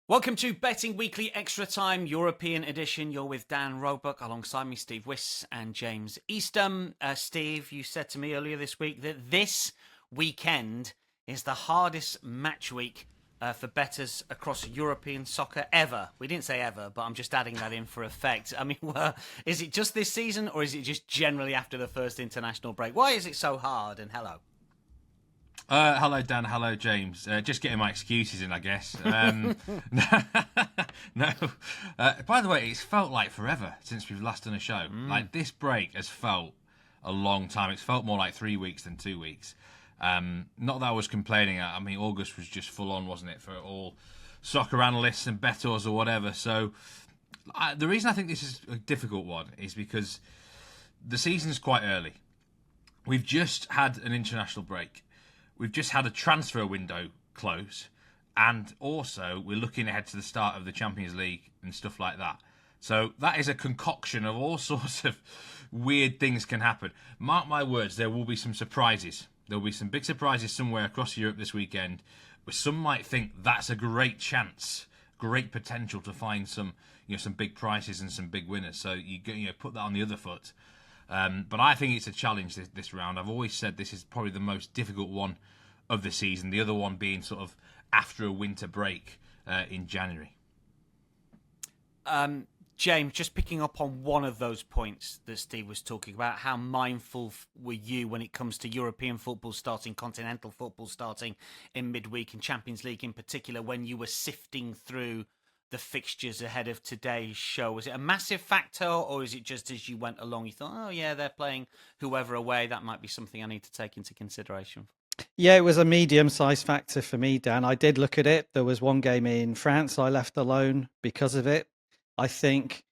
Welcome to Betting Weekly Extra Time European Edition. You're with Dan Roebuck alongside me, Steve Wiss and James Eastham. Steve, you said to me earlier this week that this weekend is the hardest match week for bettors across European soccer ever. We didn't say ever, but I'm just adding that in for effect. I mean, is it just this season or is it just generally after the first international break? Why is it so hard? And hello. Hello, Dan. Hello, James. Just getting my excuses in, I guess. No. By the way, it's felt like forever since we've last done a show. Like, this break has felt a long time. It's felt more like 3 weeks than 2 weeks. Not that I was complaining. I mean, August was just full on, wasn't it, for all soccer analysts and bettors or whatever. So the reason I think this is a difficult one is because the season's quite early. We've just had an international break. We've just had a transfer window close, and also we're looking ahead to the start of the Champions League and stuff like that. So that is a concoction of all sorts of weird things can happen. Mark my words, there will be some surprises. There will be some big surprises somewhere across Europe this weekend, where some might think that's a great chance, great potential to find some big prices and some big winners. So you put that on the other foot. But I think it's a challenge this round. I've always said this is probably the most difficult one of the season, the other one being sort of after a winter break in January. James, just picking up on one of those points that Steve was talking about, how mindful were you when it comes to European football starting, continental football starting in midweek and Champions League in particular, when you were sifting through the fixtures ahead of today's show? Was it a massive factor, or is it just as you went along you thought, oh yeah, they're playing whoever away, that might be something I need to take into consideration? Yeah, it was a medium-sized factor for me, Dan. I did look at it. There was one game in France I left alone because of it. I think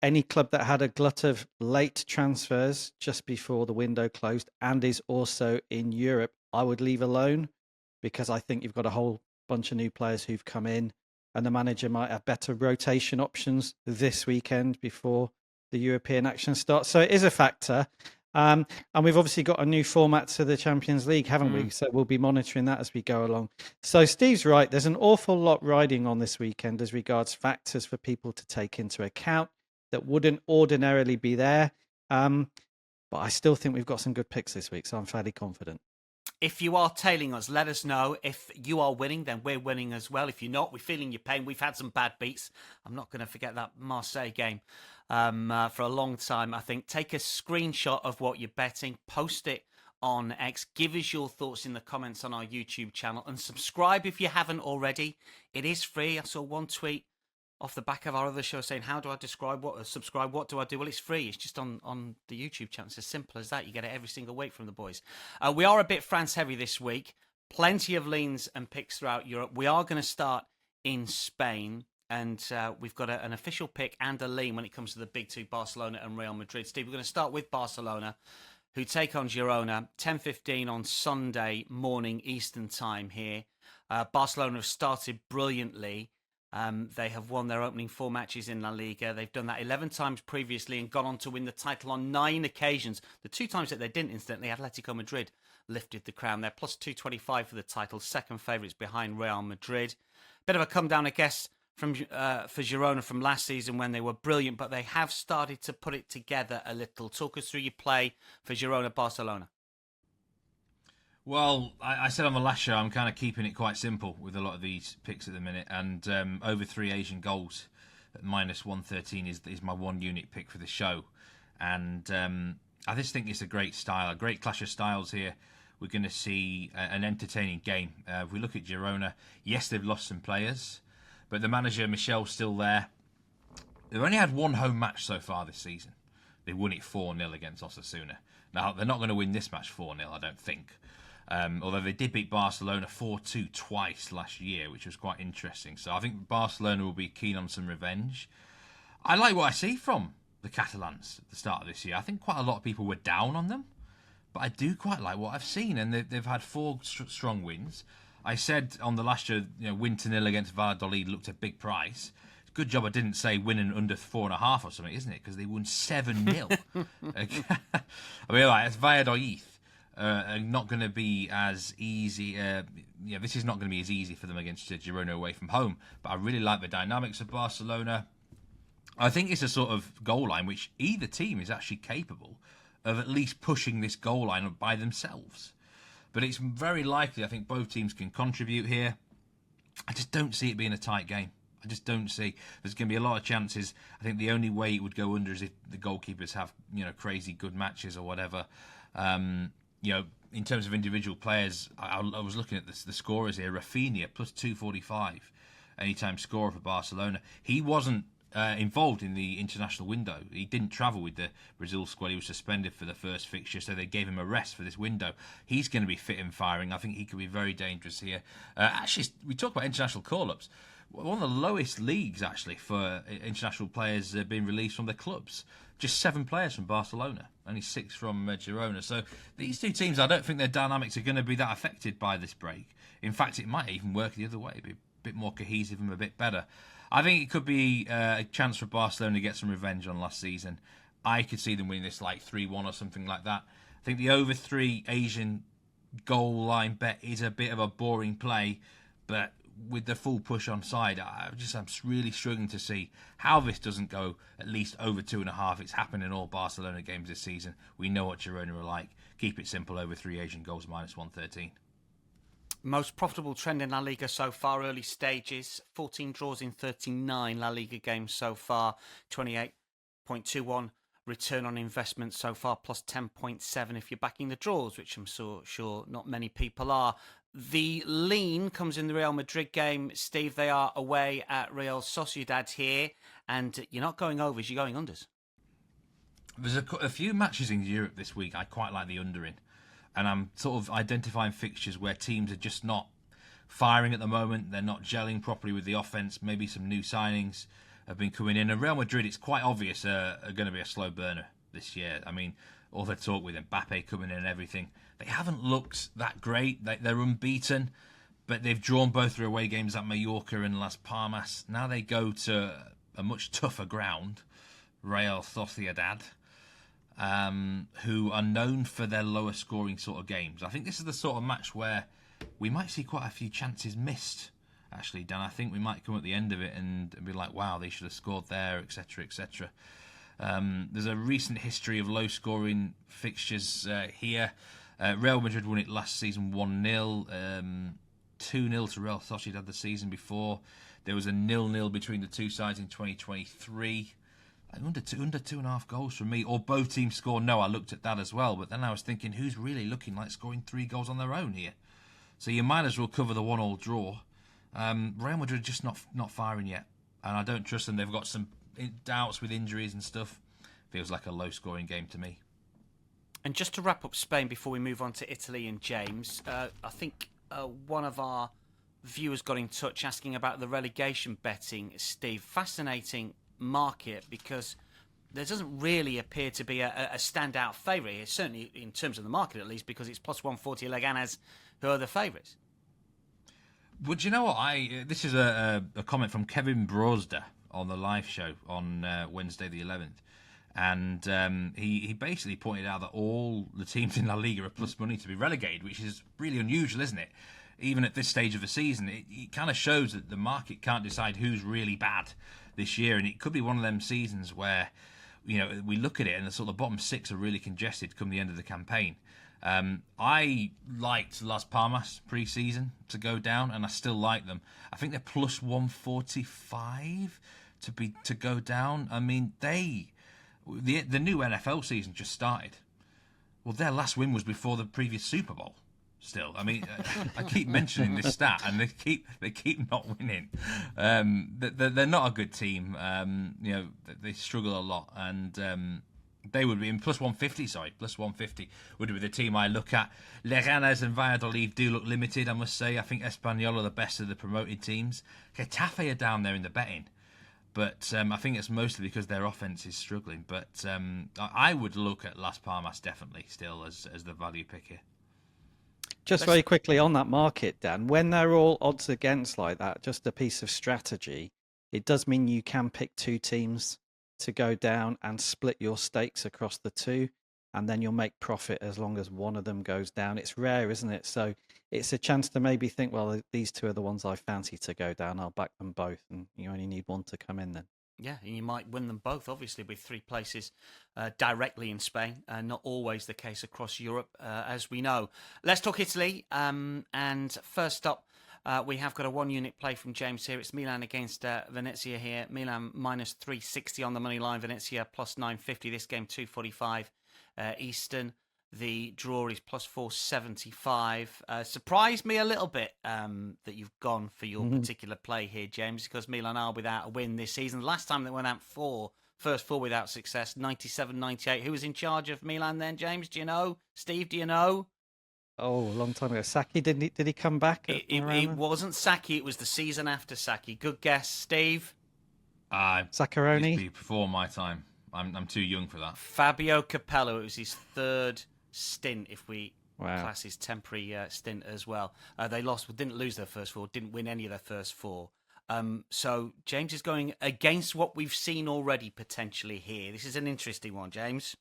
any club that had a glut of late transfers just before the window closed and is also in Europe, I would leave alone, because I think you've got a whole bunch of new players who've come in, and the manager might have better rotation options this weekend before the European action starts. So it is a factor. And we've obviously got a new format to the Champions League, haven't we? So we'll be monitoring that as we go along. So Steve's right. There's an awful lot riding on this weekend as regards factors for people to take into account that wouldn't ordinarily be there. But I still think we've got some good picks this week, so I'm fairly confident. If you are tailing us, let us know. If you are winning, then we're winning as well. If you're not, we're feeling your pain. We've had some bad beats. I'm not going to forget that Marseille game for a long time, I think. Take a screenshot of what you're betting, post it on X, give us your thoughts in the comments on our YouTube channel, and subscribe if you haven't already. It is free. I saw one tweet off the back of our other show saying, how do I subscribe? What do I do? Well, it's free. It's just on the YouTube channel. It's as simple as that. You get it every single week from the boys. We are a bit France heavy this week. Plenty of leans and picks throughout Europe. We are going to start in Spain, and we've got an official pick and a lean when it comes to the big two, Barcelona and Real Madrid. Steve, we're going to start with Barcelona, who take on Girona, 10:15 on Sunday morning Eastern time here. Barcelona have started brilliantly. They have won their opening 4 matches in La Liga. They've done that 11 times previously and gone on to win the title on 9 occasions. The 2 times that they didn't, incidentally, Atletico Madrid lifted the crown. They're plus 225 for the title, second favourites behind Real Madrid. Bit of a come down, I guess, for Girona from last season when they were brilliant, but they have started to put it together a little. Talk us through your play for Girona Barcelona. Well, I said on the last show, I'm kind of keeping it quite simple with a lot of these picks at the minute, and over 3 Asian goals at minus 113 is my one unit pick for the show. And I just think it's a great style, a great clash of styles here. We're going to see an entertaining game. If we look at Girona, yes, they've lost some players, but the manager, Michel's still there. They've only had 1 home match so far this season. They won it 4-0 against Osasuna. Now, they're not going to win this match 4-0, I don't think. Although they did beat Barcelona 4-2 twice last year, which was quite interesting. So I think Barcelona will be keen on some revenge. I like what I see from the Catalans at the start of this year. I think quite a lot of people were down on them, but I do quite like what I've seen. And they've had 4 strong wins. I said on the last year, win 2-0 against Valladolid looked a big price. Good job I didn't say winning under 4.5 or something, isn't it? Because they won 7-0. I mean, like, it's Valladolid. are not going to be as easy. This is not going to be as easy for them against Girona away from home. But I really like the dynamics of Barcelona. I think it's a sort of goal line which either team is actually capable of at least pushing this goal line by themselves. But it's very likely, I think, both teams can contribute here. I just don't see it being a tight game. I just don't see. There's going to be a lot of chances. I think the only way it would go under is if the goalkeepers have, crazy good matches or whatever. In terms of individual players, I was looking at the scorers here. Rafinha, plus 245, anytime scorer for Barcelona. He wasn't involved in the international window. He didn't travel with the Brazil squad. He was suspended for the first fixture, so they gave him a rest for this window. He's going to be fit and firing. I think he could be very dangerous here. Actually, we talk about international call-ups. One of the lowest leagues, actually, for international players being released from their clubs. Just 7 players from Barcelona, only 6 from Girona. So these two teams, I don't think their dynamics are going to be that affected by this break. In fact, it might even work the other way, be a bit more cohesive and a bit better. I think it could be a chance for Barcelona to get some revenge on last season. I could see them winning this like 3-1 or something like that. I think the over 3 Asian goal line bet is a bit of a boring play, but with the full push on side, I'm really struggling to see how this doesn't go at least over 2.5. It's happened in all Barcelona games this season. We know what Girona are like. Keep it simple, over 3 Asian goals, minus 113. Most profitable trend in La Liga so far, early stages. 14 draws in 39 La Liga games so far. 28.21 return on investment so far, plus 10.7 if you're backing the draws, which I'm sure not many people are. The lean comes in the Real Madrid game. Steve, they are away at Real Sociedad here, and you're not going overs, you're going unders. There's a few matches in Europe this week I quite like the under in. And I'm sort of identifying fixtures where teams are just not firing at the moment. They're not gelling properly with the offense. Maybe some new signings have been coming in. And Real Madrid, it's quite obvious, are going to be a slow burner this year. I mean, all the talk with Mbappe coming in and everything, they haven't looked that great. They're unbeaten, but they've drawn both their away games at Mallorca and Las Palmas. Now they go to a much tougher ground, Real Sociedad, who are known for their lower scoring sort of games. I think this is the sort of match where we might see quite a few chances missed, actually, Dan. I think we might come at the end of it and be like, wow, they should have scored there, etc., etc. There's a recent history of low scoring fixtures here. Real Madrid won it last season 1-0, 2-0 to Real Sociedad the season before. There was a 0-0 between the two sides in 2023. Under 2.5 goals from me, or both teams score. No, I looked at that as well, but then I was thinking, who's really looking like scoring 3 goals on their own here? So you might as well cover the 1-1 draw. Real Madrid just not firing yet, and I don't trust them. They've got some doubts with injuries and stuff. Feels like a low-scoring game to me. And just to wrap up Spain before we move on to Italy and James, I think one of our viewers got in touch asking about the relegation betting. Steve, fascinating market, because there doesn't really appear to be a standout favourite here, certainly in terms of the market at least, because it's plus 140 Leganes who are the favourites. Well, do you know what? This is a comment from Kevin Brosda on the live show on Wednesday the 11th, and he basically pointed out that all the teams in La Liga are plus money to be relegated, which is really unusual, isn't it? Even at this stage of the season, it kind of shows that the market can't decide who's really bad this year, and it could be one of them seasons where, we look at it and the sort of bottom 6 are really congested come the end of the campaign. I liked Las Palmas pre-season to go down, and I still like them. I think they're plus 145 to go down. I mean, the new NFL season just started. Well, their last win was before the previous Super Bowl. Still, I mean, I keep mentioning this stat, and they keep not winning. They're not a good team. They struggle a lot, and they would be in plus 150. Sorry, plus 150 would be the team I look at. Leganes and Valladolid do look limited, I must say. I think Espanyol are the best of the promoted teams. Getafe are down there in the betting, but I think it's mostly because their offense is struggling. But I would look at Las Palmas definitely still as the value pick here. Just very quickly on that market, Dan, when they're all odds against like that, just a piece of strategy, it does mean you can pick 2 teams to go down and split your stakes across the 2. and then you'll make profit as long as one of them goes down. It's rare, isn't it? So it's a chance to maybe think, well, these two are the ones I fancy to go down. I'll back them both, and you only need one to come in then. Yeah, and you might win them both, obviously, with 3 places directly in Spain. Not always the case across Europe, as we know. Let's talk Italy. And first up, we have got a 1-unit play from James here. It's Milan against Venezia here. Milan minus 360 on the money line. Venezia plus 950. This game 245 Eastern. The draw is plus 475. Surprised me a little bit that you've gone for your particular play here, James, because Milan are without a win this season. The last time they went out first four without success, 97-98. Who was in charge of Milan then, James? Do you know? Steve, do you know? Oh, a long time ago. Saki, did he come back? It wasn't Saki. It was the season after Saki. Good guess, Steve. Zaccaroni? Used to be before my time. I'm too young for that. Fabio Capello. It was his 3rd stint, if we class his temporary stint as well. They didn't lose their first 4, didn't win any of their first 4. So James is going against what we've seen already potentially here. This is an interesting one, James.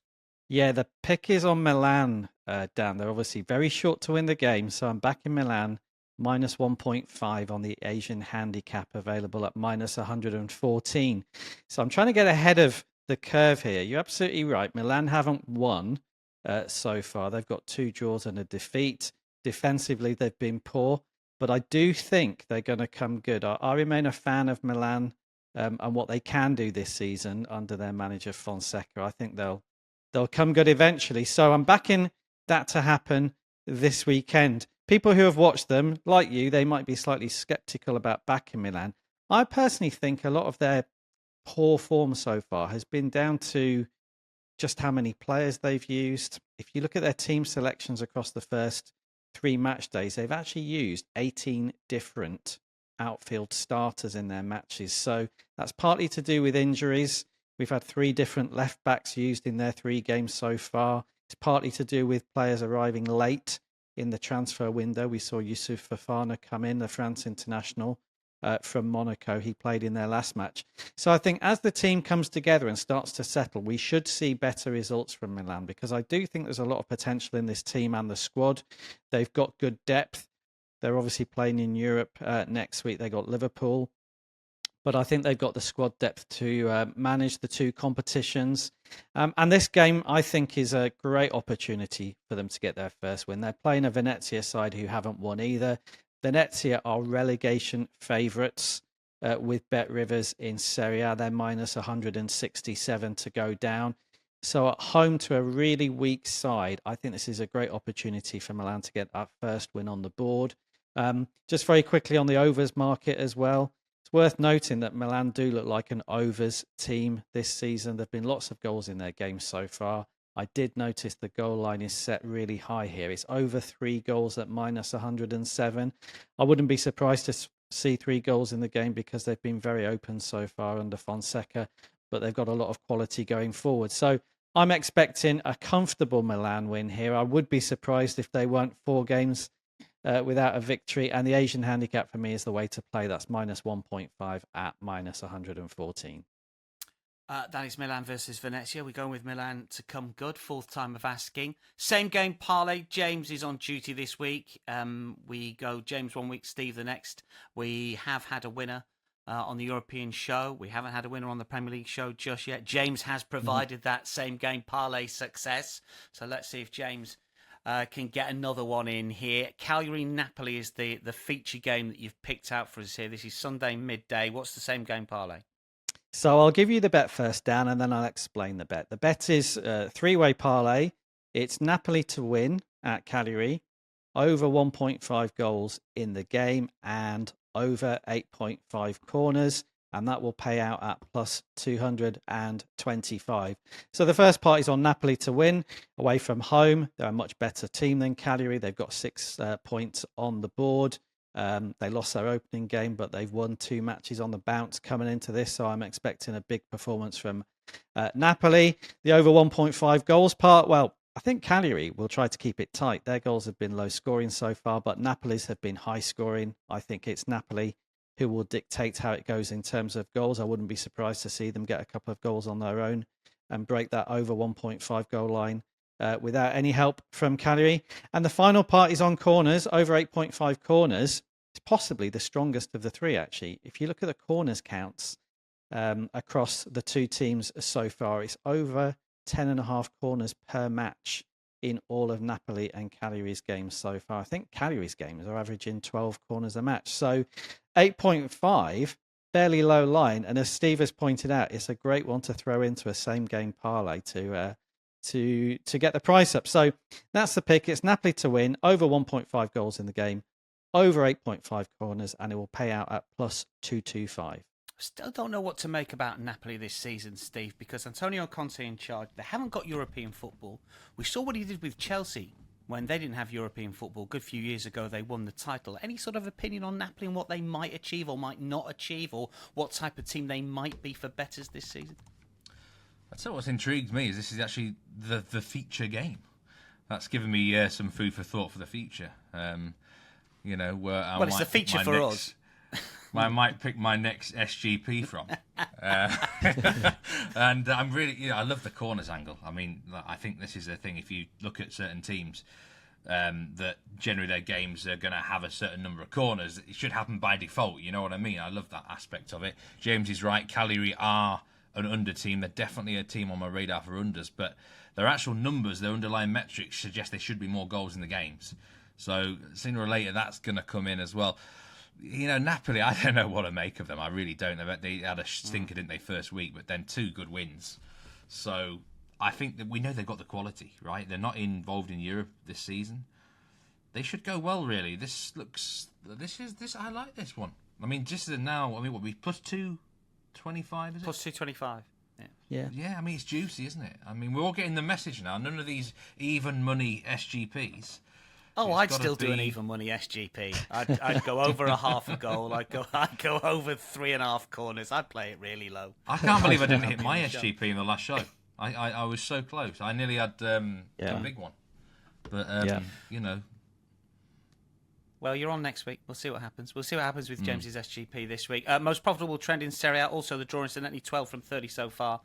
Yeah, the pick is on Milan, Dan. They're obviously very short to win the game, so I'm back in Milan, minus 1.5 on the Asian handicap, available at minus 114. So I'm trying to get ahead of the curve here. You're absolutely right. Milan haven't won so far. They've got 2 draws and a defeat. Defensively, they've been poor, but I do think they're going to come good. I remain a fan of Milan and what they can do this season under their manager Fonseca. I think they'll come good eventually. So I'm backing that to happen this weekend. People who have watched them, like you, they might be slightly skeptical about backing Milan. I personally think a lot of their poor form so far has been down to just how many players they've used. If you look at their team selections across the first 3 match days, they've actually used 18 different outfield starters in their matches. So that's partly to do with injuries. We've had 3 different left backs used in their 3 games so far. It's partly to do with players arriving late in the transfer window. We saw Youssouf Fofana come in, the France international from Monaco. He played in their last match. So I think as the team comes together and starts to settle, we should see better results from Milan, because I do think there's a lot of potential in this team and the squad. They've got good depth. They're obviously playing in Europe next week. They got Liverpool. But I think they've got the squad depth to manage the 2 competitions. And this game, I think, is a great opportunity for them to get their first win. They're playing a Venezia side who haven't won either. Venezia are relegation favourites with Bet Rivers in Serie A. They're minus 167 to go down. So at home to a really weak side, I think this is a great opportunity for Milan to get that first win on the board. Just very quickly on the overs market as well. It's worth noting that Milan do look like an overs team this season. There have been lots of goals in their games so far. I did notice the goal line is set really high here. It's over 3 goals at minus 107. I wouldn't be surprised to see 3 goals in the game, because they've been very open so far under Fonseca, but they've got a lot of quality going forward. So I'm expecting a comfortable Milan win here. I would be surprised if they weren't 4 games without a victory, and the Asian handicap for me is the way to play. That's minus 1.5 at minus 114. That is Milan versus Venezia. We're going with Milan to come good. 4th time of asking. Same game parlay. James is on duty this week. We go James 1 week, Steve the next. We have had a winner on the European show. We haven't had a winner on the Premier League show just yet. James has provided that same game parlay success. So let's see if James can get another one in here. Cagliari Napoli is the feature game that you've picked out for us here. This is Sunday midday. What's the same game parlay? So I'll give you the bet first, Dan, and then I'll explain the bet. The bet is a 3-way parlay. It's Napoli to win at Cagliari, over 1.5 goals in the game, and over 8.5 corners, and that will pay out at plus 225. So the first part is on Napoli to win away from home. They're a much better team than Cagliari. They've got 6 points on the board. They lost their opening game, but they've won 2 matches on the bounce coming into this. So I'm expecting a big performance from Napoli. The over 1.5 goals part, well, I think Cagliari will try to keep it tight. Their goals have been low scoring so far, but Napoli's have been high scoring. I think it's Napoli who will dictate how it goes in terms of goals. I wouldn't be surprised to see them get a couple of goals on their own and break that over 1.5 goal line without any help from Cagliari. And the final part is on corners, over 8.5 corners. It's possibly the strongest of the three, actually. If you look at the corners counts across the two teams so far, it's over 10.5 corners per match in all of Napoli and Cagliari's games so far. I think Cagliari's games are averaging 12 corners a match. So 8.5, fairly low line. And as Steve has pointed out, it's a great one to throw into a same game parlay to get the price up. So that's the pick. It's Napoli to win, over 1.5 goals in the game, over 8.5 corners, and it will pay out at plus 225. Still don't know what to make about Napoli this season, Steve, because Antonio Conte in charge. They haven't got European football. We saw what he did with Chelsea when they didn't have European football. A good few years ago, they won the title. Any sort of opinion on Napoli and what they might achieve or might not achieve, or what type of team they might be for bettors this season? That's what's intrigued me is this is actually the feature game. That's given me some food for thought for the future. Well, it's a feature for us. I might pick my next SGP from. And I'm really, I love the corners angle. I mean, I think this is a thing. If you look at certain teams that generally their games are going to have a certain number of corners, it should happen by default. You know what I mean? I love that aspect of it. James is right. Cagliari are an under team. They're definitely a team on my radar for unders, but their actual numbers, their underlying metrics suggest there should be more goals in the games. So sooner or later, that's going to come in as well. Napoli, I don't know what to make of them. I really don't. They had a stinker, didn't they, first week, but then 2 good wins. So I think that we know they've got the quality, right? They're not involved in Europe this season. They should go well, really. I like this one. I mean, just as now, what we plus 225, is it? Plus 225. Yeah. I mean, it's juicy, isn't it? I mean, we're all getting the message now. None of these even money SGPs. Oh, I'd still do an even money SGP. I'd go over a half a goal. I'd go over 3.5 corners. I'd play it really low. I can't believe I didn't hit my SGP in the last show. I was so close. I nearly had a big one. But, Well, you're on next week. We'll see what happens. We'll see what happens with James's SGP this week. Most profitable trend in Serie A. Also, the draw incidentally 12 from 30 so far.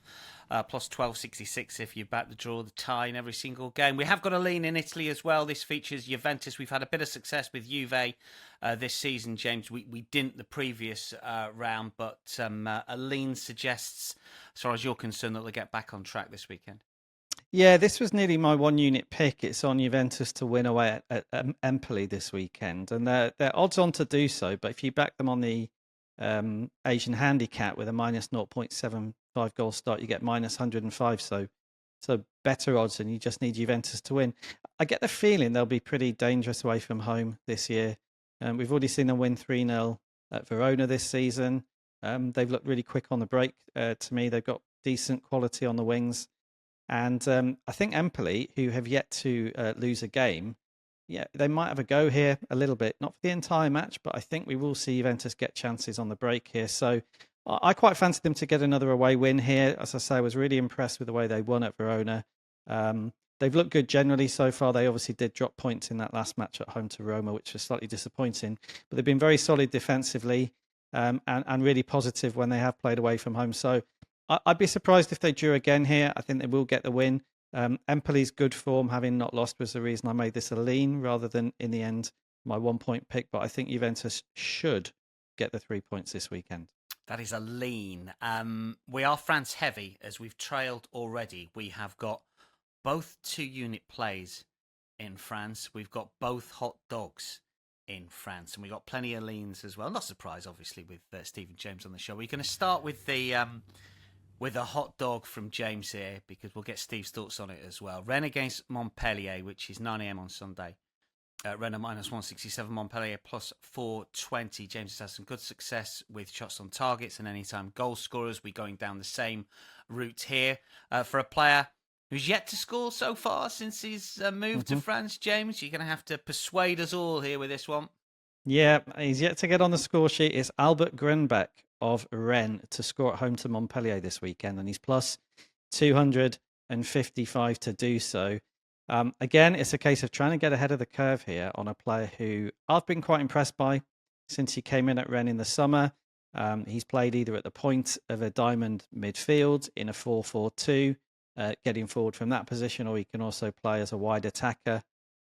Plus 12.66 if you back the draw, the tie in every single game. We have got a lean in Italy as well. This features Juventus. We've had a bit of success with Juve this season, James. We didn't the previous round, but a lean suggests, as far as you're concerned, that they'll get back on track this weekend. Yeah, this was nearly my 1 unit pick. It's on Juventus to win away at Empoli this weekend, and they're odds on to do so. But if you back them on the Asian handicap with a minus 0.75 goal start, you get minus 105. So better odds, and you just need Juventus to win. I get the feeling they'll be pretty dangerous away from home this year. We've already seen them win 3-0 at Verona this season. They've looked really quick on the break to me. They've got decent quality on the wings. And I think Empoli, who have yet to lose a game, they might have a go here a little bit. Not for the entire match, but I think we will see Juventus get chances on the break here. So I quite fancy them to get another away win here. As I say, I was really impressed with the way they won at Verona. They've looked good generally so far. They obviously did drop points in that last match at home to Roma, which was slightly disappointing. But they've been very solid defensively and really positive when they have played away from home. So I'd be surprised if they drew again here. I think they will get the win. Empoli's good form, having not lost, was the reason I made this a lean rather than, in the end, my 1 point pick. But I think Juventus should get the 3 points this weekend. That is a lean. We are France heavy, as we've trailed already. We have got both 2 unit plays in France. We've got both hot dogs in France, and we've got plenty of leans as well. Not surprised, obviously, with Stephen James on the show. We're going to start with a hot dog from James here, because we'll get Steve's thoughts on it as well. Rennes against Montpellier, which is 9 a.m. on Sunday. Rennes minus 167, Montpellier plus 420. James has had some good success with shots on targets and anytime goal scorers. We're going down the same route here. For a player who's yet to score so far since he's moved to France, James, you're going to have to persuade us all here with this one. Yeah, he's yet to get on the score sheet. It's Albert Grunbeck of Rennes to score at home to Montpellier this weekend, and he's plus 255 to do so. Again, it's a case of trying to get ahead of the curve here on a player who I've been quite impressed by since he came in at Rennes in the summer. He's played either at the point of a diamond midfield in a 4-4-2, getting forward from that position, or he can also play as a wide attacker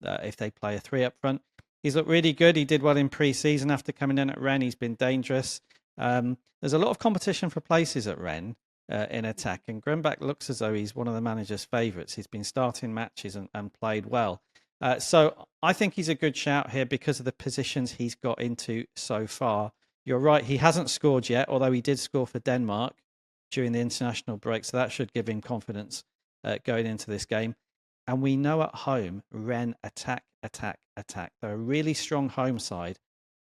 if they play a three up front. He's looked really good. He did well in pre-season after coming in at Rennes. He's been dangerous. There's a lot of competition for places at Rennes in attack, and Grunberg looks as though he's one of the manager's favourites. He's been starting matches and played well. So I think he's a good shout here because of the positions he's got into so far. You're right, he hasn't scored yet, although he did score for Denmark during the international break, so that should give him confidence going into this game. And we know at home, Rennes attack. They're a really strong home side,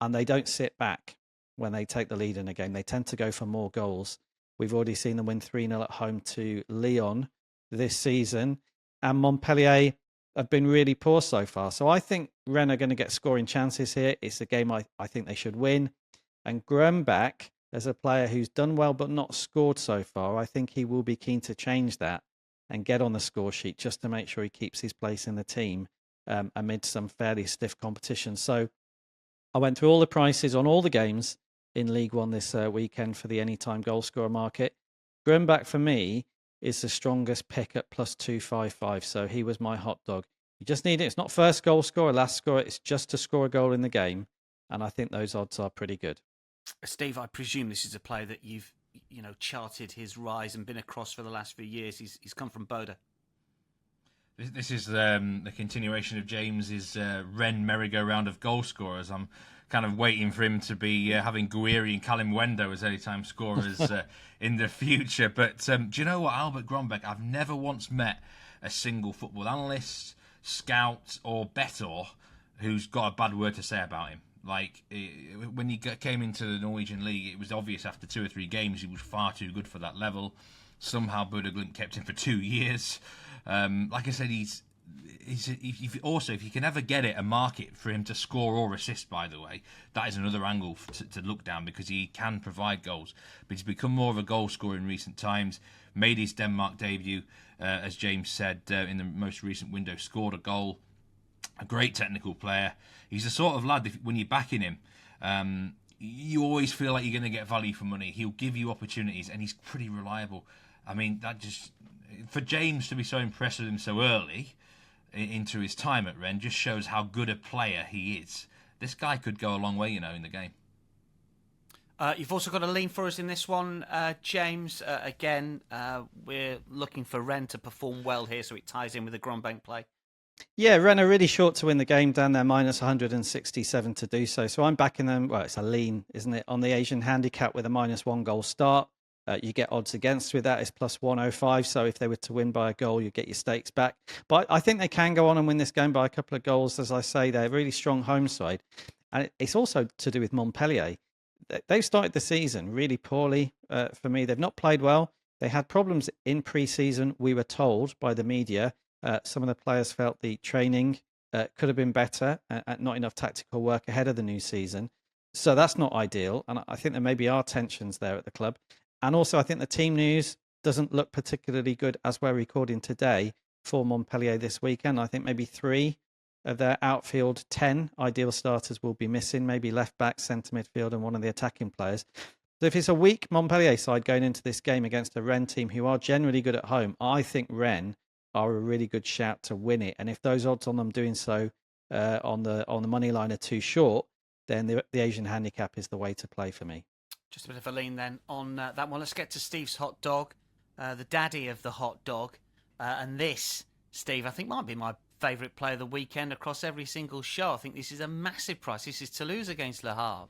and they don't sit back when they take the lead in a game. They tend to go for more goals. We've already seen them win 3-0 at home to Lyon this season, and Montpellier have been really poor so far. So I think Rennes are going to get scoring chances here. It's a game I think they should win. And Grunberg, as a player who's done well but not scored so far, I think he will be keen to change that and get on the score sheet just to make sure he keeps his place in the team amid some fairly stiff competition. So I went through all the prices on all the games in League One this weekend for the anytime goal scorer market. Grunberg for me is the strongest pick at plus 255. So he was my hot dog. You just need it. It's not first goal scorer, last scorer. It's just to score a goal in the game. And I think those odds are pretty good. Steve, I presume this is a player that you've charted his rise and been across for the last few years. He's come from Boda. This is the continuation of James's Rennes merry-go-round of goal scorers. I'm kind of waiting for him to be having Guiri and Callum Wendo as anytime scorers in the future. But do you know what, Albert Grunberg? I've never once met a single football analyst, scout, or bettor who's got a bad word to say about him. Like, when he came into the Norwegian League, it was obvious after 2 or 3 games he was far too good for that level. Somehow Bodø Glimt kept him for 2 years. Like I said, if you can ever get it, a market for him to score or assist, by the way, that is another angle to look down because he can provide goals. But he's become more of a goal scorer in recent times, made his Denmark debut, as James said, in the most recent window, scored a goal. A great technical player. He's the sort of lad, when you're backing him, you always feel like you're going to get value for money. He'll give you opportunities, and he's pretty reliable. I mean, that just, for James to be so impressed with him so early into his time at Rennes just shows how good a player he is. This guy could go a long way, in the game. You've also got a lean for us in this one, James. Again, we're looking for Rennes to perform well here, so it ties in with the Grunberg play. Yeah, Rennes are really short to win the game down there, minus 167 to do so. So I'm backing them. Well, it's a lean, isn't it? On the Asian handicap with a minus 1 goal start. You get odds against with that. It's plus 105. So if they were to win by a goal, you get your stakes back. But I think they can go on and win this game by a couple of goals. As I say, they're a really strong home side. And it's also to do with Montpellier. They've started the season really poorly for me. They've not played well. They had problems in pre-season, we were told by the media. Some of the players felt the training could have been better, not enough tactical work ahead of the new season. So that's not ideal. And I think there maybe are tensions there at the club. And also, I think the team news doesn't look particularly good as we're recording today for Montpellier this weekend. I think maybe 3 of their outfield 10 ideal starters will be missing, maybe left back, centre midfield, and one of the attacking players. So if it's a weak Montpellier side going into this game against a Rennes team who are generally good at home, I think Rennes are a really good shout to win it. And if those odds on them doing so on the money line are too short, then the Asian handicap is the way to play for me. Just a bit of a lean then on that one. Let's get to Steve's hot dog, the daddy of the hot dog. And this, Steve, I think might be my favourite play of the weekend across every single show. I think this is a massive price. This is Toulouse against Le Havre.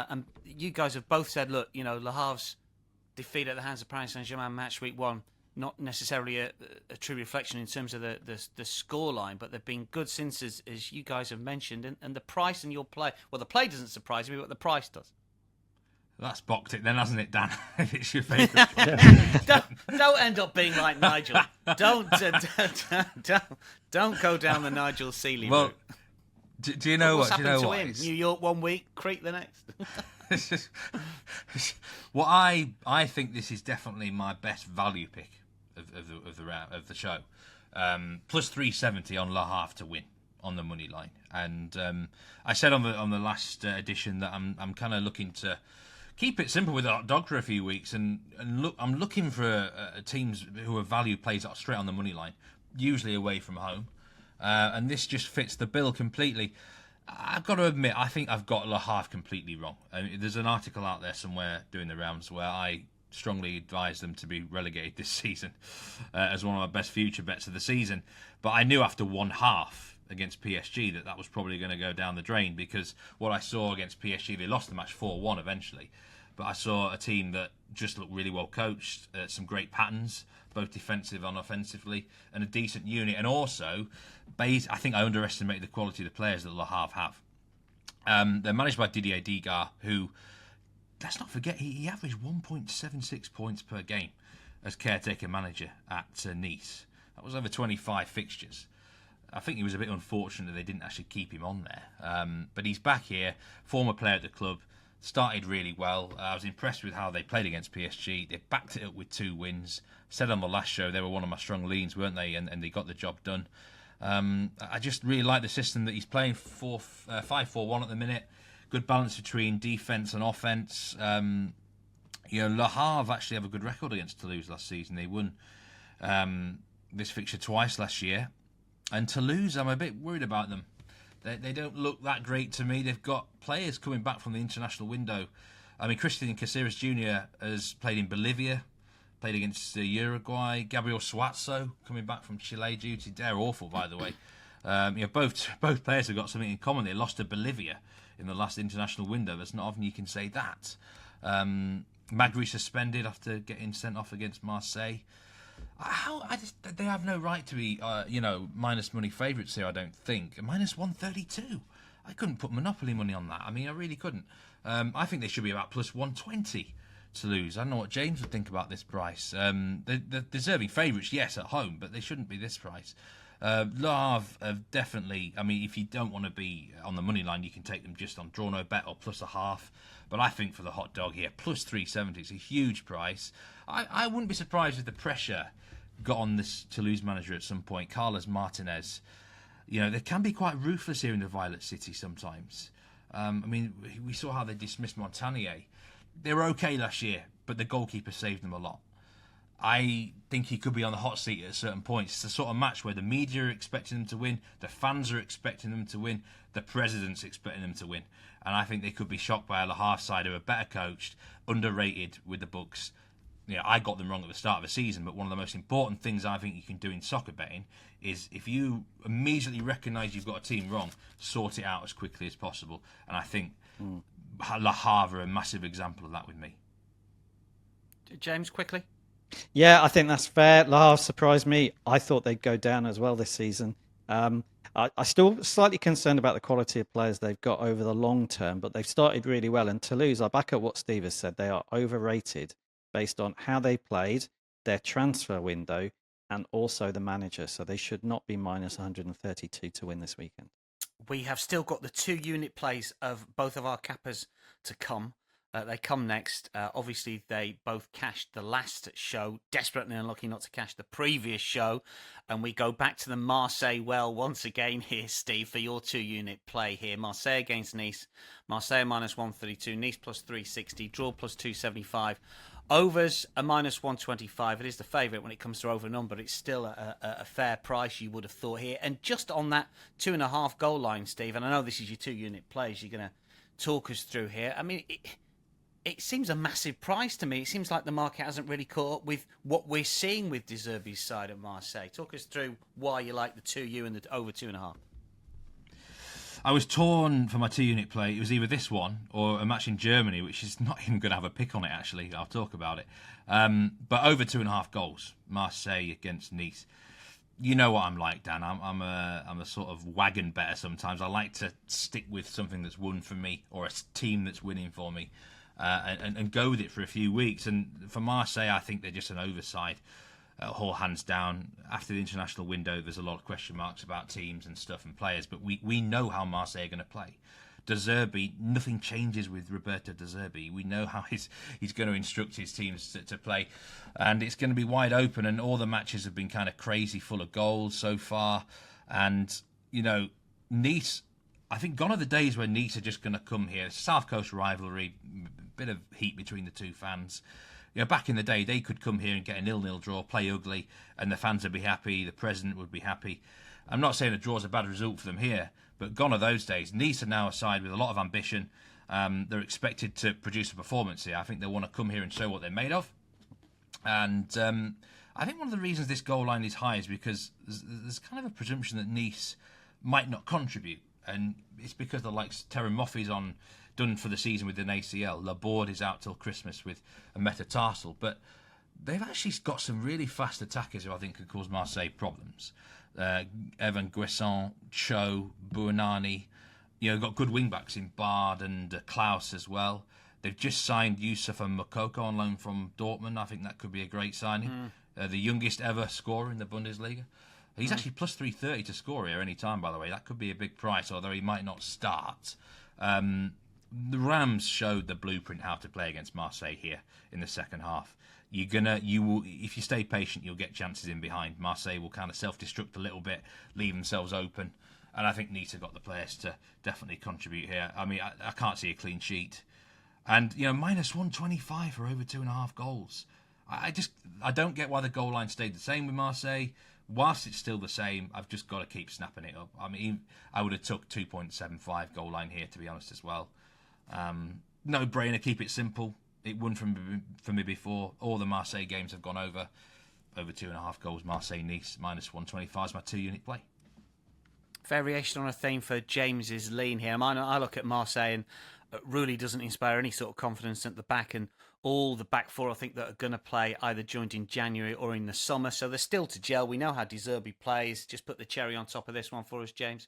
And you guys have both said, look, Le Havre's defeat at the hands of Paris Saint-Germain match week 1, not necessarily a true reflection in terms of the scoreline, but they've been good since, as you guys have mentioned. And the price and your play, well, the play doesn't surprise me, but the price does. That's boxed it then, hasn't it, Dan? If it's your favourite. Don't end up being like Nigel. Don't go down the Nigel Seeley route. Do you know what's what? happened Do you know to what? him? New York 1 week, Crete the next. Well, I think this is definitely my best value pick of the show. Plus 370 on Le Havre to win on the money line, and I said on the last edition that I'm kind of looking to keep it simple with the hot dog for a few weeks, and look. I'm looking for teams who are value plays straight on the money line, usually away from home, and this just fits the bill completely. I've got to admit, I think I've got Le Havre completely wrong. There's an article out there somewhere doing the rounds where I strongly advise them to be relegated this season as one of my best future bets of the season. But I knew after one half against PSG that was probably going to go down the drain, because what I saw against PSG, they lost the match 4-1 eventually. But I saw a team that just looked really well coached, some great patterns, both defensive and offensively, and a decent unit. And also, I think I underestimated the quality of the players that Le Havre have. They're managed by Didier Digard, who, let's not forget, he averaged 1.76 points per game as caretaker manager at Nice. That was over 25 fixtures. I think he was a bit unfortunate that they didn't actually keep him on there. But he's back here, former player at the club, started really well. I was impressed with how they played against PSG. They backed it up with 2 wins. Said on the last show they were one of my strong leans, weren't they? And they got the job done. I just really like the system that he's playing 5-4-1 at the minute. Good balance between defence and offence. Le Havre actually have a good record against Toulouse last season. They won this fixture twice last year. And Toulouse, I'm a bit worried about them. They don't look that great to me. They've got players coming back from the international window. I mean, Christian Caceres Jr. has played in Bolivia, played against Uruguay. Gabriel Suazo coming back from Chile duty. They're awful, by the way. Both players have got something in common. They lost to Bolivia in the last international window. There's not often you can say that. Magri suspended after getting sent off against Marseille. They have no right to be, minus money favourites here, I don't think. Minus 132. I couldn't put Monopoly money on that. I mean, I really couldn't. I think they should be about plus 120 to lose. I don't know what James would think about this price. They're deserving favourites, yes, at home, but they shouldn't be this price. Le Havre definitely, I mean, if you don't want to be on the money line, you can take them just on draw no bet or plus a half. But I think for the hot dog here, plus 370 is a huge price. I wouldn't be surprised if the pressure got on this Toulouse manager at some point, Carlos Martinez. They can be quite ruthless here in the Violet City sometimes. We saw how they dismissed Montpellier. They were okay last year, but the goalkeeper saved them a lot. I think he could be on the hot seat at certain points. It's the sort of match where the media are expecting them to win, the fans are expecting them to win, the president's expecting them to win. And I think they could be shocked by a Le Havre side who are better coached, underrated with the books. I got them wrong at the start of the season, but one of the most important things I think you can do in soccer betting is if you immediately recognise you've got a team wrong, sort it out as quickly as possible. And I think Le Havre are a massive example of that with me. James, quickly. Yeah, I think that's fair. Le Havre surprised me. I thought they'd go down as well this season. I'm still slightly concerned about the quality of players they've got over the long term, but they've started really well. And Toulouse, I back up what Steve has said. They are overrated based on how they played, their transfer window, and also the manager. So they should not be minus 132 to win this weekend. We have still got the 2 unit plays of both of our cappers to come. They come next. Obviously, they both cashed the last show, desperately unlucky not to cash the previous show. And we go back to the Marseille well once again here, Steve, for your 2 unit play here. Marseille against Nice. Marseille minus 132, Nice plus 360, draw plus 275. Overs a minus 125. It is the favourite when it comes to over number. It's still a fair price, you would have thought here. And just on that 2.5 goal line, Steve, and I know this is your 2 unit plays you're going to talk us through here. I mean, it seems a massive price to me. It seems like the market hasn't really caught up with what we're seeing with De Zerbi's side at Marseille. Talk us through why you like the 2U and the over 2.5. I was torn for my 2 unit play. It was either this one or a match in Germany, which is not even going to have a pick on it, actually. I'll talk about it. But over 2.5 goals, Marseille against Nice. You know what I'm like, Dan. I'm a sort of wagon better sometimes. I like to stick with something that's won for me or a team that's winning for me and go with it for a few weeks. And for Marseille, I think they're just an overside. All hands down. After the international window, there's a lot of question marks about teams and stuff and players, but we know how Marseille are going to play. De Zerbi, nothing changes with Roberto De Zerbi. We know how he's going to instruct his teams to play, and it's going to be wide open, and all the matches have been kind of crazy, full of goals so far. And, Nice, I think gone are the days where Nice are just going to come here. It's a South Coast rivalry, bit of heat between the two fans. Back in the day, they could come here and get a 0-0 draw, play ugly, and the fans would be happy, the president would be happy. I'm not saying a draw is a bad result for them here, but gone are those days. Nice are now a side with a lot of ambition. They're expected to produce a performance here. I think they want to come here and show what they're made of. And I think one of the reasons this goal line is high is because there's kind of a presumption that Nice might not contribute. And it's because the likes Terry Moffey's done for the season with an ACL. Laborde is out till Christmas with a metatarsal. But they've actually got some really fast attackers who I think could cause Marseille problems. Evan Guesson, Cho, Buonani. Got good wing-backs in Bard and Klaus as well. They've just signed Youssef and Mokoko on loan from Dortmund. I think that could be a great signing. The youngest ever scorer in the Bundesliga. He's actually plus 330 to score here any time, by the way. That could be a big price, although he might not start. The Rams showed the blueprint how to play against Marseille here in the second half. You will, if you stay patient, you'll get chances in behind. Marseille will kind of self-destruct a little bit, leave themselves open, and I think Nice have got the players to definitely contribute here. I mean, I can't see a clean sheet, and minus 125 for over 2.5 goals. I don't get why the goal line stayed the same with Marseille. Whilst it's still the same, I've just got to keep snapping it up. I mean, I would have took 2.75 goal line here, to be honest, as well. No brainer, keep it simple. It won for me before. All the Marseille games have gone over 2.5 goals. Marseille-Nice, minus 125 is my 2-unit play. Variation on a theme for James's lean here. I look at Marseille and it really doesn't inspire any sort of confidence at the back, and all the back four I think that are going to play either joined in January or in the summer, so they're still to gel. We know how De Zerbi plays. Just put the cherry on top of this one for us, James.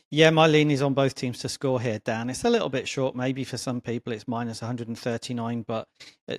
Yeah, my lean is on both teams to score here, Dan. It's a little bit short, maybe for some people. It's minus 139, but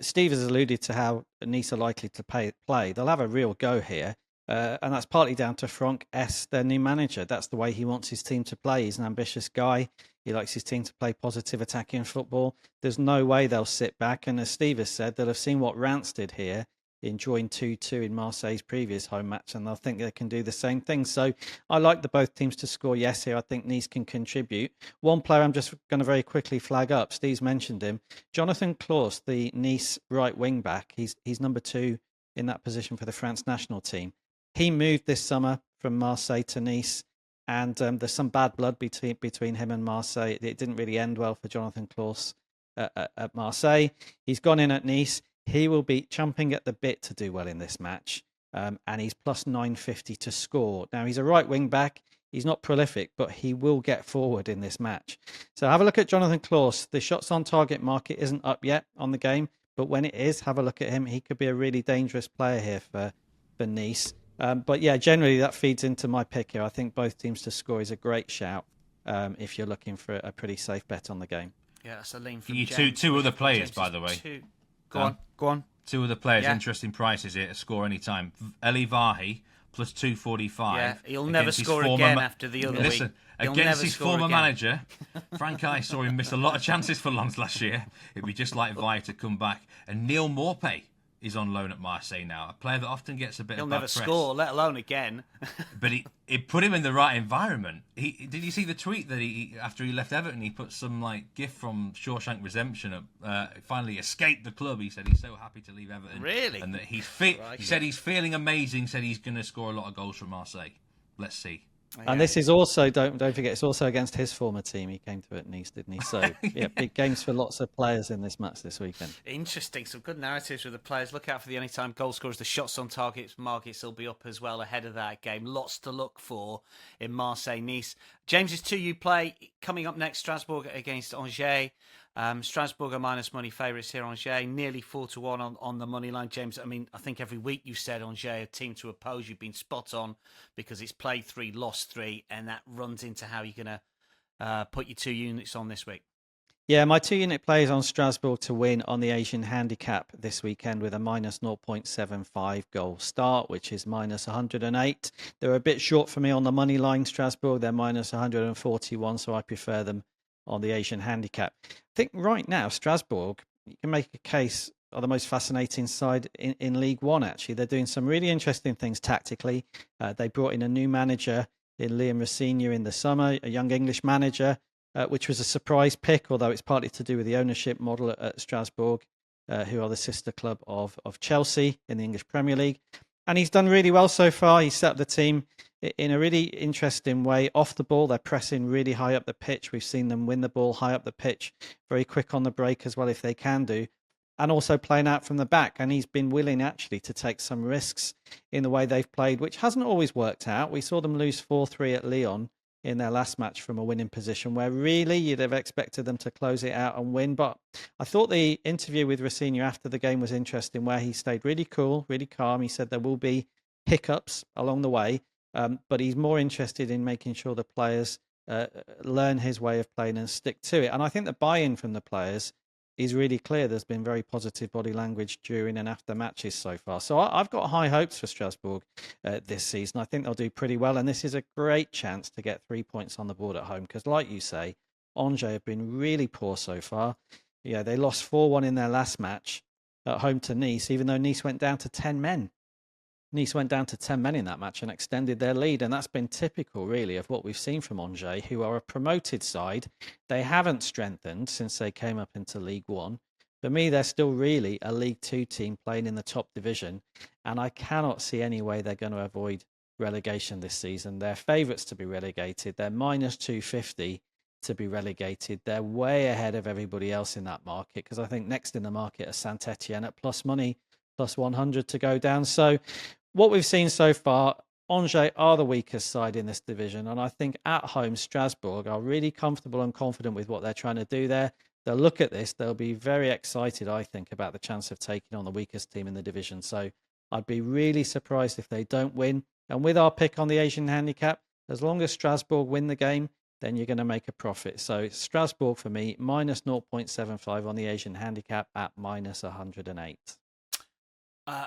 Steve has alluded to how Nice are likely to play. They'll have a real go here, and that's partly down to Franck S., their new manager. That's the way he wants his team to play. He's an ambitious guy. He likes his team to play positive attacking football. There's no way they'll sit back, and as Steve has said, they'll have seen what Reims did here, enjoying 2-2 in Marseille's previous home match, and they'll think they can do the same thing. So I like both teams to score yes here. I think Nice can contribute. One player I'm just going to very quickly flag up, Steve's mentioned him, Jonathan Klaus, the Nice right wing back. He's number 2 in that position for the France national team. He moved this summer from Marseille to Nice, and there's some bad blood between him and Marseille. It didn't really end well for Jonathan Klaus at Marseille. He's gone in at Nice. He will be champing at the bit to do well in this match, and he's plus 950 to score. Now, he's a right wing back. He's not prolific, but he will get forward in this match. So have a look at Jonathan Klaus. The shots on target market isn't up yet on the game, but when it is, have a look at him. He could be a really dangerous player here for Nice. But yeah, generally that feeds into my pick here. I think both teams to score is a great shout if you're looking for a pretty safe bet on the game. Yeah, that's a lean from James. Two other players, by the way. Go on. Two other players, interesting prices here to score any time. Eli Vahi, plus 245. Yeah, he'll never score again after the other week. Listen, against his former manager, Frank I saw him miss a lot of chances for Lens last year. It'd be just like Vahi to come back. And Neil Maupay is on loan at Marseille now, a player that often gets a bit He'll of never bad press. score, let alone again. But it put him in the right environment. Did you see the tweet that he after he left Everton, he put some gif from Shawshank Redemption, finally escaped the club. He said he's so happy to leave Everton. Really? And that he said he's feeling amazing, said he's going to score a lot of goals for Marseille. Let's see. And this is also, don't forget, it's also against his former team. He came to it Nice, didn't he? So, yeah, big games for lots of players in this match this weekend. Interesting. Some good narratives with the players. Look out for the anytime goal scorers. The shots on target markets will be up as well ahead of that game. Lots to look for in Marseille-Nice. James's 2U play coming up next, Strasbourg against Angers. Strasbourg are minus money favourites here. Angers nearly 4-1 on the money line. James, I mean, I think every week you said Angers a team to oppose. You've been spot on because it's played 3, lost 3, and that runs into how you're going to put your 2 units on this week. Yeah, my 2-unit play is on Strasbourg to win on the Asian handicap this weekend with a minus 0.75 goal start, which is minus 108. They're a bit short for me on the money line, Strasbourg. They're minus 141, so I prefer them on the Asian handicap. I think right now, Strasbourg, you can make a case, are the most fascinating side in League One, actually. They're doing some really interesting things tactically. They brought in a new manager in Liam Rossigna in the summer, a young English manager which was a surprise pick, although it's partly to do with the ownership model at Strasbourg, who are the sister club of Chelsea in the English Premier League. And he's done really well so far. He's set up the team in a really interesting way. Off the ball, they're pressing really high up the pitch. We've seen them win the ball high up the pitch, very quick on the break as well if they can do. And also playing out from the back. And he's been willing actually to take some risks in the way they've played, which hasn't always worked out. We saw them lose 4-3 at Lyon in their last match from a winning position, where really you'd have expected them to close it out and win. But I thought the interview with Rossini after the game was interesting, where he stayed really cool, really calm. He said there will be hiccups along the way, but he's more interested in making sure the players learn his way of playing and stick to it. And I think the buy-in from the players is really clear. There's been very positive body language during and after matches so far. So I've got high hopes for Strasbourg this season. I think they'll do pretty well. And this is a great chance to get 3 points on the board at home. Because like you say, Angers have been really poor so far. Yeah, they lost 4-1 in their last match at home to Nice, even though Nice went down to 10 men. Nice went down to 10 men in that match and extended their lead. And that's been typical, really, of what we've seen from Angers, who are a promoted side. They haven't strengthened since they came up into League One. For me, they're still really a League Two team playing in the top division. And I cannot see any way they're going to avoid relegation this season. They're favourites to be relegated. They're minus 250 to be relegated. They're way ahead of everybody else in that market, because I think next in the market are Saint-Etienne at plus money, plus 100 to go down. So what we've seen so far, Angers are the weakest side in this division. And I think at home, Strasbourg are really comfortable and confident with what they're trying to do there. They'll look at this. They'll be very excited, I think, about the chance of taking on the weakest team in the division. So I'd be really surprised if they don't win. And with our pick on the Asian handicap, as long as Strasbourg win the game, then you're going to make a profit. So Strasbourg for me, minus 0.75 on the Asian handicap at minus 108.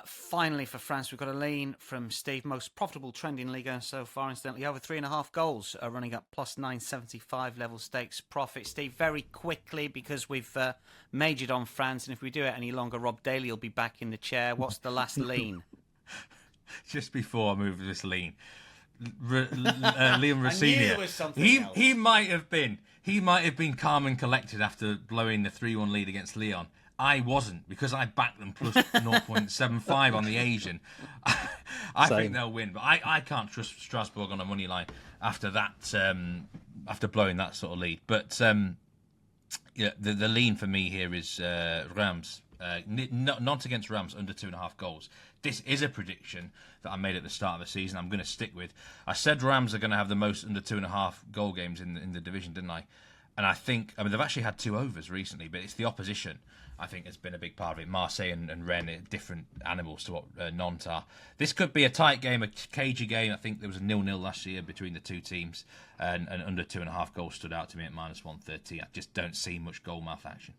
Finally, for France, we've got a lean from Steve. Most profitable trend in Ligue 1 so far, incidentally, over 3.5 goals are running up plus 975 level stakes profit. Steve, very quickly, because we've majored on France, and if we do it any longer, Rob Daly will be back in the chair. What's the last lean? Just before I move this lean, Liam Rossini, he might have been calm and collected after blowing the 3-1 lead against Lyon. I wasn't, because I backed them plus 0.75 on the Asian. I think they'll win, but I can't trust Strasbourg on a money line after that, after blowing that sort of lead. But yeah, the lean for me here is Reims. Not against Reims, under 2.5 goals. This is a prediction that I made at the start of the season. I'm going to stick with. I said Reims are going to have the most under 2.5 goal games in the division, didn't I? And I think, they've actually had 2 overs recently, but it's the opposition, I think, has been a big part of it. Marseille and Rennes are different animals to what Nantes are. This could be a tight game, a cagey game. I think there was a 0-0 last year between the two teams, and under 2.5 goals stood out to me at minus 130. I just don't see much goalmouth action.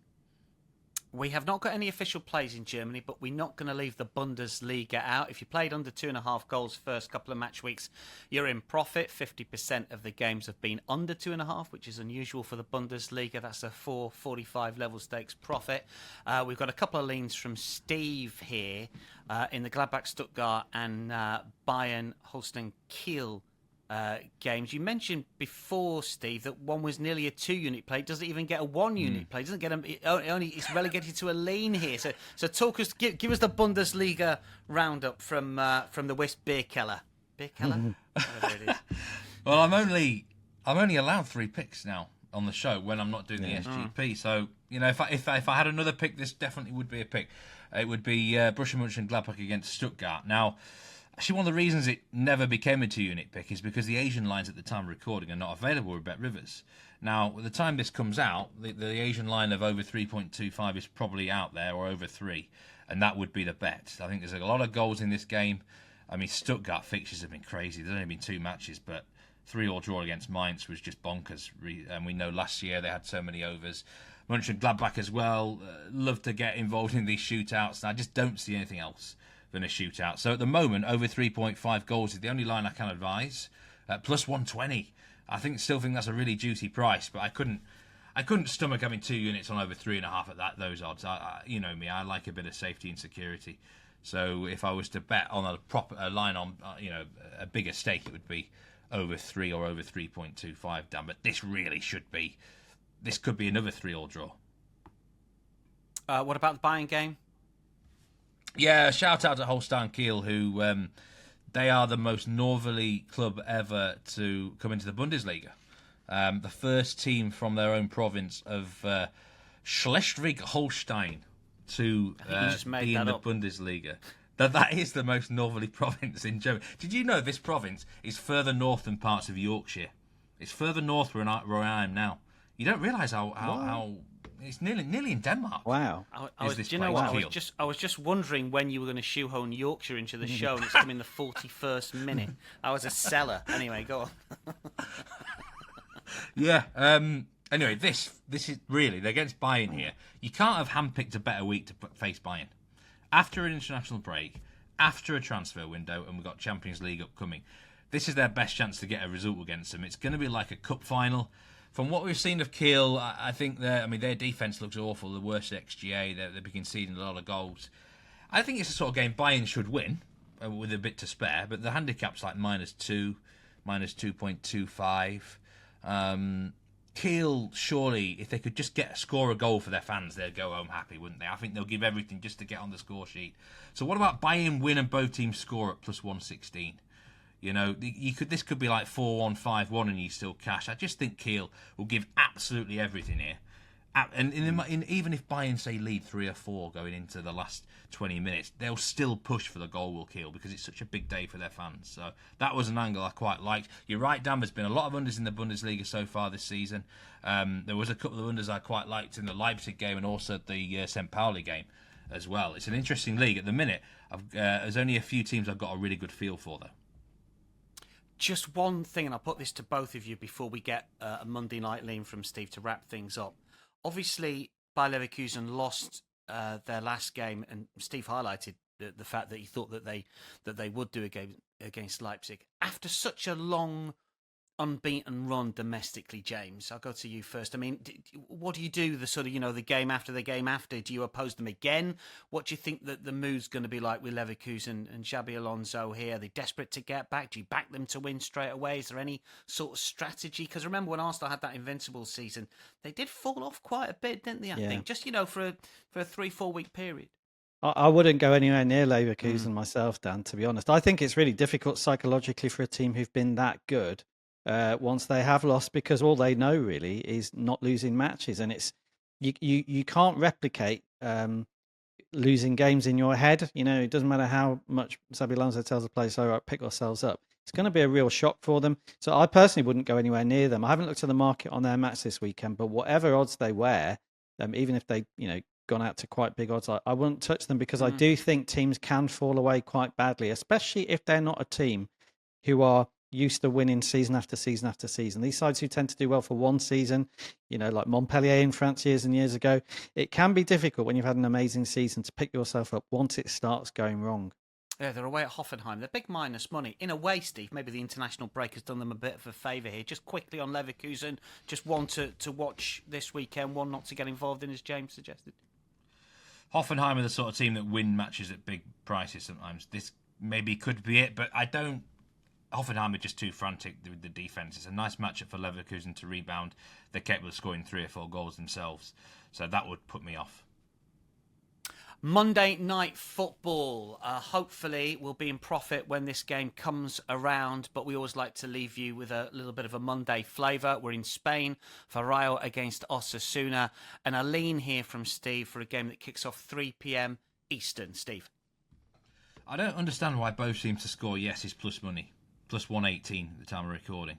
We have not got any official plays in Germany, but we're not going to leave the Bundesliga out. If you played under 2.5 goals first couple of match weeks, you're in profit. 50% of the games have been under 2.5, which is unusual for the Bundesliga. That's a 4.45 level stakes profit. We've got a couple of leans from Steve here in the Gladbach Stuttgart and Bayern Holstein Kiel games. You mentioned before, Steve, that one was nearly a 2-unit play. It doesn't even get a 1-unit play. It doesn't get it's relegated to a lean here. So talk us, give us the Bundesliga roundup from the West Beer Keller. Beer Keller, whatever it is. Well, I'm only allowed 3 picks now on the show when I'm not doing the SGP. So if I had another pick, this definitely would be a pick. It would be Borussia Mönchengladbach against Stuttgart. Now, actually, one of the reasons it never became a 2-unit pick is because the Asian lines at the time of recording are not available with Bet Rivers. Now, by the time this comes out, the Asian line of over 3.25 is probably out there, or over 3, and that would be the bet. I think there's a lot of goals in this game. Stuttgart fixtures have been crazy. There's only been 2 matches, but 3-3 draw against Mainz was just bonkers. And we know last year they had so many overs. Mönchengladbach as well love to get involved in these shootouts, and I just don't see anything else than a shootout. So at the moment, over 3.5 goals is the only line I can advise. Plus 120. Still think that's a really juicy price, but I couldn't stomach having 2 units on over 3.5 at those odds. You know me, I like a bit of safety and security. So if I was to bet on a proper line on a bigger stake, it would be over 3 or over 3.25, Dan. But this really should be. This could be another 3-3 draw. What about the Bayern game? Yeah, shout out to Holstein Kiel, who they are the most northerly club ever to come into the Bundesliga. The first team from their own province of Schleswig-Holstein to be in the Bundesliga. That is the most northerly province in Germany. Did you know this province is further north than parts of Yorkshire? It's further north where I am now. You don't realise how it's nearly in Denmark. Wow. I was just wondering when you were going to shoehorn Yorkshire into the show, and it's come in the 41st minute. I was a seller. Anyway, go on. Yeah. Anyway, this is really, they're against Bayern here. You can't have handpicked a better week to face Bayern. After an international break, after a transfer window, and we've got Champions League upcoming, this is their best chance to get a result against them. It's going to be like a cup final. From what we've seen of Kiel, I think their defence looks awful. The worst XGA. They're conceding a lot of goals. I think it's the sort of game Bayern should win with a bit to spare, but the handicap's like -2, -2.25. Kiel, surely, if they could just score a goal for their fans, they'd go home happy, wouldn't they? I think they'll give everything just to get on the score sheet. So what about Bayern win and both teams score at +116? You know, this could be like 4-1, 5-1, and you still cash. I just think Kiel will give absolutely everything here. And even if Bayern, say, lead 3 or 4 going into the last 20 minutes, they'll still push for the goal, will Kiel, because it's such a big day for their fans. So that was an angle I quite liked. You're right, Dan, there's been a lot of unders in the Bundesliga so far this season. There was a couple of unders I quite liked in the Leipzig game and also the St. Pauli game as well. It's an interesting league. At the minute, there's only a few teams I've got a really good feel for, though. Just one thing, and I'll put this to both of you before we get a Monday night lean from Steve to wrap things up. Obviously, Bayer Leverkusen lost their last game, and Steve highlighted the fact that he thought that they would do a game against Leipzig after such a long unbeaten run domestically. James, I'll go to you first. I mean, what do you do the sort of, the game after the game after? Do you oppose them again? What do you think that the mood's going to be like with Leverkusen and Xabi Alonso here? Are they desperate to get back? Do you back them to win straight away? Is there any sort of strategy? Because remember when Arsenal had that invincible season, they did fall off quite a bit, didn't they? I think just for a 3-4 week period. I wouldn't go anywhere near Leverkusen myself, Dan, to be honest. I think it's really difficult psychologically for a team who've been that good once they have lost, because all they know really is not losing matches, and it's you can't replicate losing games in your head. It doesn't matter how much Xabi Alonso tells the players, "All right, pick yourselves up." It's going to be a real shock for them. So I personally wouldn't go anywhere near them. I haven't looked at the market on their match this weekend, but whatever odds they wear, even if they gone out to quite big odds, I wouldn't touch them, because I do think teams can fall away quite badly, especially if they're not a team who are used to winning season after season after season. These sides who tend to do well for one season, like Montpellier in France years and years ago, it can be difficult when you've had an amazing season to pick yourself up once it starts going wrong. Yeah, they're away at Hoffenheim. They're big minus money. In a way, Steve, maybe the international break has done them a bit of a favour here. Just quickly on Leverkusen, just one to watch this weekend, one not to get involved in, as James suggested. Hoffenheim are the sort of team that win matches at big prices sometimes. This maybe could be it, but I don't. Hoffenheim are just too frantic with the defence. It's a nice matchup for Leverkusen to rebound. They're capable of scoring 3 or 4 goals themselves, so that would put me off. Monday night football. Hopefully we'll be in profit when this game comes around, but we always like to leave you with a little bit of a Monday flavour. We're in Spain for Rayo against Osasuna, and a lean here from Steve for a game that kicks off 3 p.m. Eastern. Steve? I don't understand why both seem to score yeses plus money. Plus 118 at the time of recording.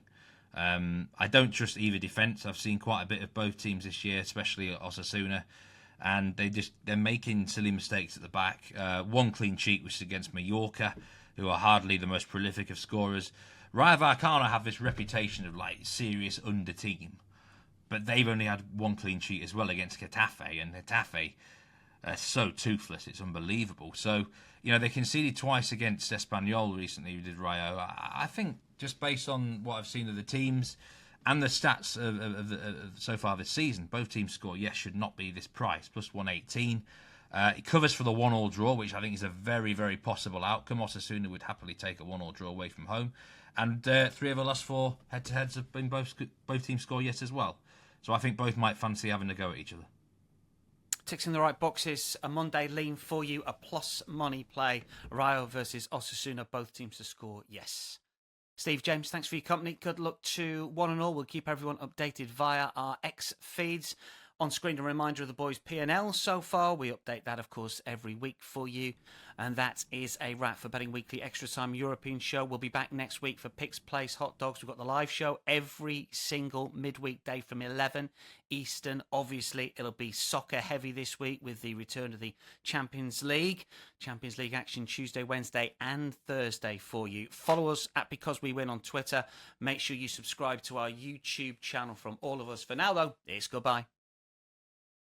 I don't trust either defence. I've seen quite a bit of both teams this year, especially at Osasuna, and they're making silly mistakes at the back. One clean sheet, which is against Mallorca, who are hardly the most prolific of scorers. Rayo Vallecano have this reputation of serious under team, but they've only had one clean sheet as well against Getafe, and Getafe are so toothless, it's unbelievable. So, they conceded twice against Espanyol recently, who did Rayo. I think, just based on what I've seen of the teams and the stats of so far this season, both teams score, should not be this price, plus 118. It covers for the 1-1 draw, which I think is a very, very possible outcome. Osasuna would happily take a 1-1 draw away from home. And 3 of the last 4 head-to-heads have been both teams score yes as well. So I think both might fancy having a go at each other. Ticks in the right boxes. A Monday lean for you. A plus money play. Rayo versus Osasuna. Both teams to score yes. Steve, James, thanks for your company. Good luck to one and all. We'll keep everyone updated via our X feeds. On screen, a reminder of the boys' P&L so far. We update that, of course, every week for you. And that is a wrap for Betting Weekly Extra Time European Show. We'll be back next week for Picks, Place, Hot Dogs. We've got the live show every single midweek day from 11 Eastern. Obviously, it'll be soccer heavy this week with the return of the Champions League. Champions League action Tuesday, Wednesday and Thursday for you. Follow us at Because We Win on Twitter. Make sure you subscribe to our YouTube channel from all of us. For now, though, it's goodbye.